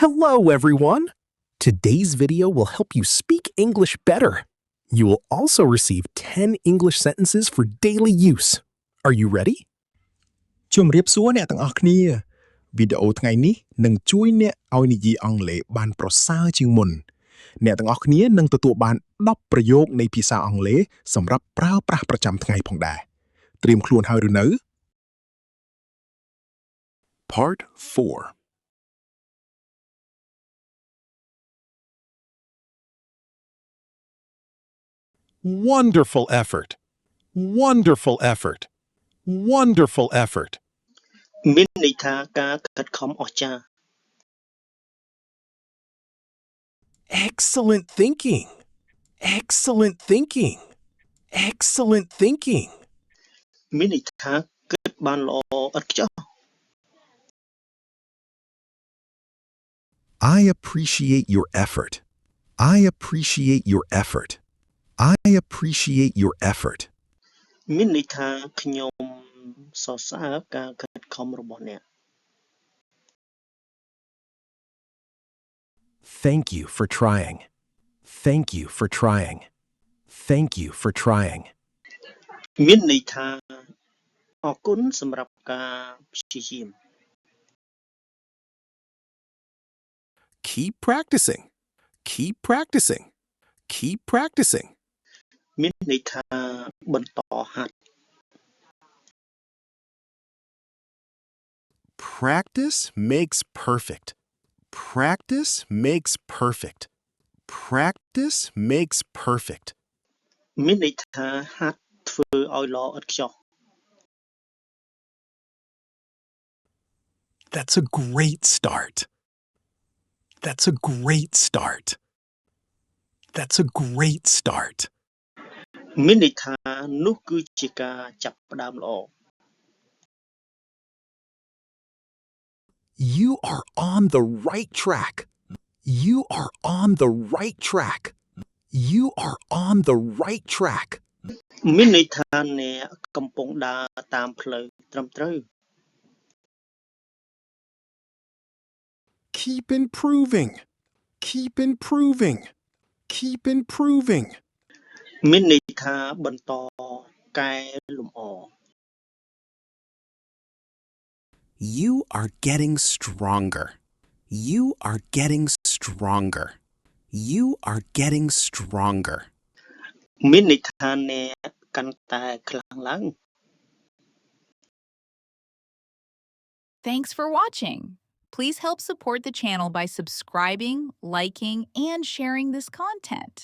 Hello, everyone! Today's video will help you speak English better. You will also receive 10 English sentences for daily use. Are you ready? ជំរាបសួរអ្នកទាំងអស់គ្នាវីដេអូថ្ងៃនេះនឹងជួយអ្នកឲ្យនិយាយអង់គ្លេសបានប្រសើរជាងមុនអ្នកទាំងអស់គ្នានឹងទទួលបាន10ប្រយោគនៃភាសាអង់គ្លេសសម្រាប់ប្រើប្រាស់ប្រចាំថ្ងៃផងដែរត្រៀមខ្លួនហើយឬនៅ Part 4 Wonderful effort. Wonderful effort. Wonderful effort. មានន័យថាការខិតខំអស្ចារ្យ Excellent thinking. Excellent thinking. Excellent thinking. មានន័យថាគិតបានល្អឥតខ្ចោះ I appreciate your effort. I appreciate your effort. I appreciate your effort. មានន័យថាខ្ញុំសរសើរការខិតខំរបស់អ្នក Thank you for trying. Thank you for trying. Thank you for trying. មានន័យថាអរគុណសម្រាប់ការព្យាយាម Keep practicing. Keep practicing. Keep practicing. មានន័យថាបន្តហាត់ Practice makes perfect. Practice makes perfect. Practice makes perfect. មានន័យថាហាត់ធ្វើឲ្យល្អឥតខ្ចោះ That's a great start. That's a great start. That's a great start. មានន័យថានោះគឺជាការចាប់ផ្ដើមល្អ You are on the right track. You are on the right track. You are on the right track. មានន័យថាអ្នកកំពុងដើរតាមផ្លូវត្រឹមត្រូវ Keep improving. Keep improving. Keep improving. មានន័យថាបន្តកែលម្អ You are getting stronger. You are getting stronger. You are getting stronger. មានន័យថាអ្នកកាន់តែខ្លាំងឡើង Thanks for watching. Please help support the channel by subscribing, liking, and sharing this content.